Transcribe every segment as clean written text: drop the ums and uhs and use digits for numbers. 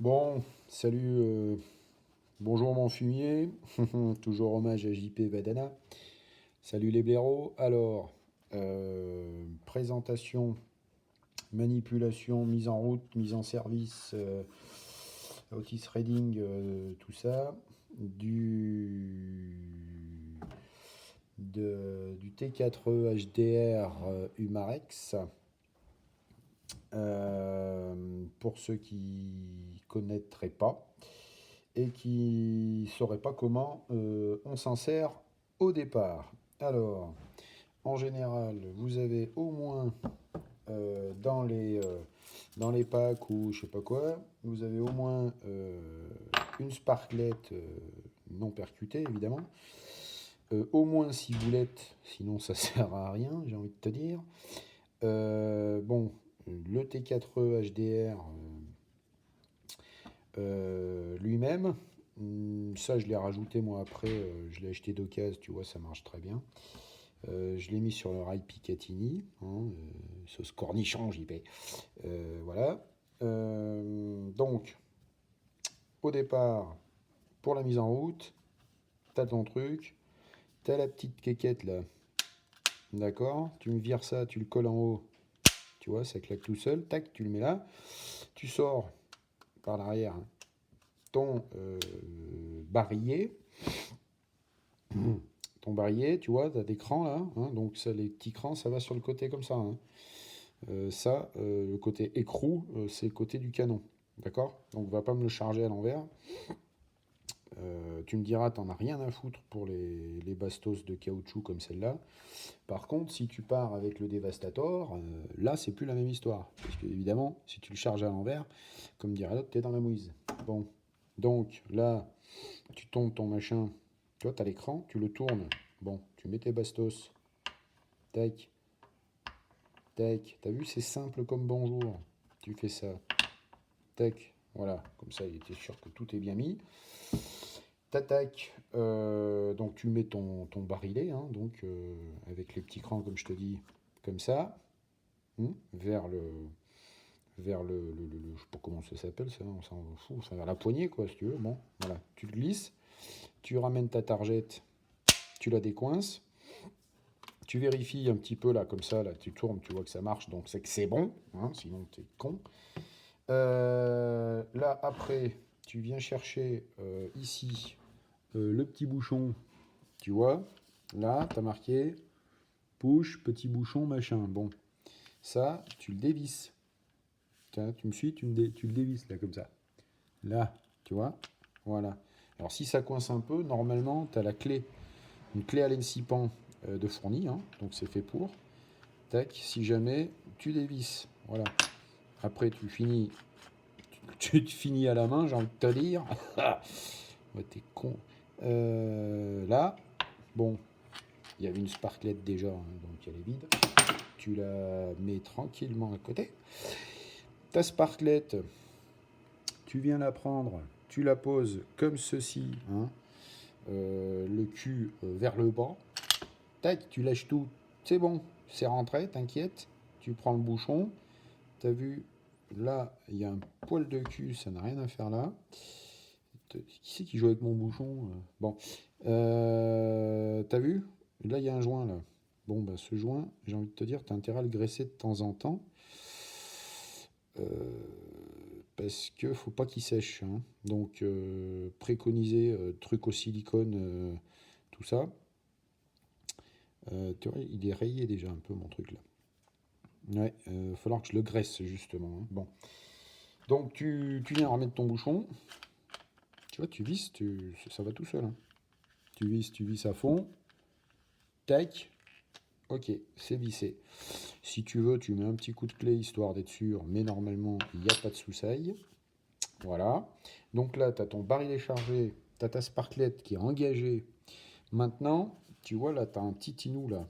Bon, salut, bonjour mon fumier, toujours hommage à JP Vadana. Salut les blaireaux. Alors, présentation, manipulation, mise en route, mise en service, Otis Reading, tout ça, du, du T4E HDR Humarex. Pour ceux qui connaîtraient pas et qui ne sauraient pas comment on s'en sert au départ. Alors, en général, vous avez au moins dans les packs ou je sais pas quoi, vous avez au moins une sparklette non percutée évidemment, au moins 6 boulettes, sinon ça sert à rien, j'ai envie de te dire. Bon, le T4E HDR lui-même, ça je l'ai rajouté moi après, je l'ai acheté d'occasion, tu vois, ça marche très bien. Je l'ai mis sur le rail Picatinny, hein, sauce cornichon, j'y vais. Voilà. Donc, au départ, pour la mise en route, t'as ton truc, t'as la petite quéquette là, d'accord. Tu me vires ça, tu le colles en haut, tu vois, ça claque tout seul, tac, tu le mets là, tu sors par l'arrière hein, ton barillet. Ton barillet, tu vois, tu as des crans là, hein, donc ça, les petits crans, ça va sur le côté comme ça. Hein. Le côté écrou, c'est le côté du canon. D'accord. Donc, va pas me le charger à l'envers. Tu me diras, t'en as rien à foutre pour les bastos de caoutchouc comme celle-là. Par contre, si tu pars avec le Devastator, là, c'est plus la même histoire. Parce que, évidemment, si tu le charges à l'envers, comme dirait l'autre, t'es dans la mouise. Bon. Donc, là, tu tombes ton machin. Tu vois, t'as l'écran, tu le tournes. Bon, tu mets tes bastos. Tac, tac. T'as vu, c'est simple comme bonjour. Tu fais ça. Tac. Voilà, comme ça, il était sûr que tout est bien mis. Tac. Donc, tu mets ton barillet, hein, donc, avec les petits crans, comme je te dis, comme ça, vers je sais pas comment ça s'appelle, ça, on s'en fout, ça vers la poignée, quoi, si tu veux. Bon, voilà, tu le glisses, tu ramènes ta targette, tu la décoinces, tu vérifies un petit peu là, comme ça, là, tu tournes, tu vois que ça marche, donc c'est que c'est bon, hein, sinon t'es con. Là, après, tu viens chercher ici le petit bouchon, tu vois. Là, tu as marqué push, petit bouchon, machin. Bon, ça, tu le dévisses. Tiens, tu me suis, tu le dévisses là, comme ça. Là, tu vois. Voilà. Alors, si ça coince un peu, normalement, tu as la clé, une clé Allen Sipan de fourni, hein, donc c'est fait pour. Tac, si jamais, tu dévisses. Voilà. Après, tu finis tu te finis à la main, j'ai envie de te dire. Ouais, t'es con. Là, bon, il y avait une sparklette déjà, hein, donc elle est vide. Tu la mets tranquillement à côté. Ta sparklette, tu viens la prendre, tu la poses comme ceci, hein, le cul vers le bas. Tac, tu lâches tout. C'est bon, c'est rentré, t'inquiète. Tu prends le bouchon. T'as vu, là, il y a un poil de cul, ça n'a rien à faire là. Qui c'est qui joue avec mon bouchon Bon. T'as vu là, il y a un joint, là. Bon, bah, ce joint, j'ai envie de te dire, t'as intérêt à le graisser de temps en temps. Euh, Parce que faut pas qu'il sèche. Hein. Donc, préconiser truc au silicone, tout ça. Tu vois, il est rayé déjà un peu, mon truc, là. Ouais, il va falloir que je le graisse, justement. Hein. Bon. Donc, tu viens remettre ton bouchon. Tu vois, tu visses, ça va tout seul. Hein. Tu visses à fond. Tac. Ok, c'est vissé. Si tu veux, tu mets un petit coup de clé histoire d'être sûr, mais normalement, il n'y a pas de soucis. Voilà. Donc là, tu as ton barillet chargé, tu as ta sparklette qui est engagée. Maintenant, tu vois, là, tu as un petit inou là.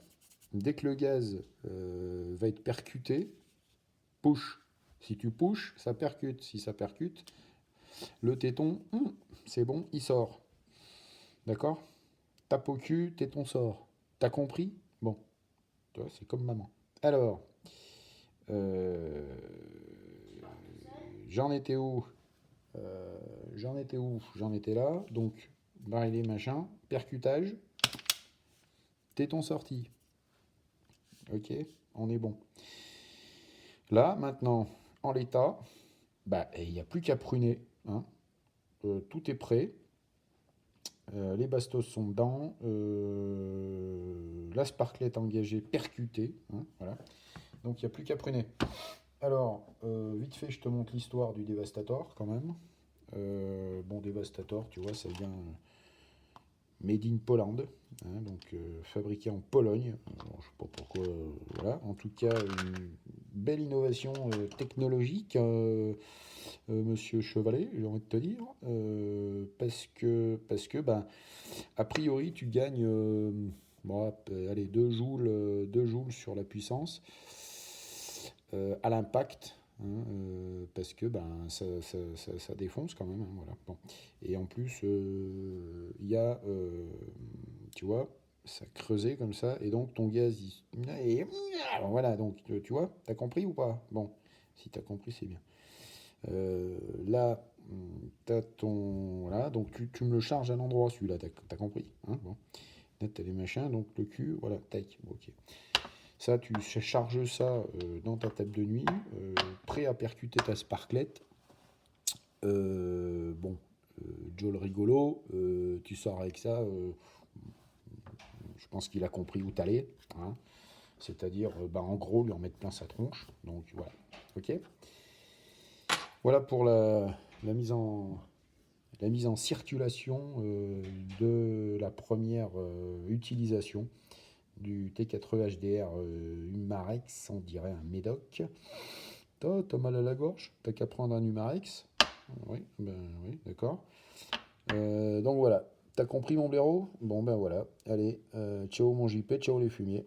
Dès que le gaz va être percuté, push. Si tu push, ça percute. Si ça percute, le téton, c'est bon, il sort. D'accord. Tape au cul, téton sort. T'as compris? Bon, tu vois, c'est comme maman. Alors, Euh, j'en étais où? J'en étais où? J'en étais là. Donc, barrer machin, percutage, téton sorti. Ok, on est bon. Là, maintenant, en l'état, bah, il n'y a plus qu'à pruner. Hein. Tout est prêt. Les bastos sont dedans. La sparklette engagée, percutée. Hein, voilà. Donc, il n'y a plus qu'à pruner. Alors, vite fait, je te montre l'histoire du Devastator quand même. Bon, Devastator, tu vois, ça vient made in Poland, hein, donc fabriqué en Pologne. Alors, je sais pas pourquoi, voilà. En tout cas, une belle innovation technologique, Monsieur Chevalet, j'ai envie de te dire, parce que, ben, a priori, tu gagnes, bon, allez, 2 joules sur la puissance à l'impact. Hein, parce que ben, ça défonce quand même. Hein, voilà. Bon. Et en plus, il y a, tu vois, ça creusait comme ça, et donc ton gaz, alors voilà, donc tu vois, t'as compris ou pas? Bon, si t'as compris, c'est bien. Là, t'as ton. Voilà, donc tu me le charges à un endroit, celui-là, t'as compris? Hein, bon. Là, t'as les machins, donc le cul, voilà, tac, ok. Ça, tu charges ça dans ta table de nuit, prêt à percuter ta sparklette. Bon, Joe le rigolo, tu sors avec ça, je pense qu'il a compris où t'allais. Hein. C'est-à-dire, bah, en gros, lui en mettre plein sa tronche. Donc voilà, ok. Voilà pour la mise en circulation de la première utilisation du T4E HDR Humarex, on dirait un médoc. T'as mal à la gorge? T'as qu'à prendre un Humarex? Oui, ben oui, d'accord. Donc voilà, t'as compris mon blaireau? Bon ben voilà, allez, ciao mon JP, ciao les fumiers.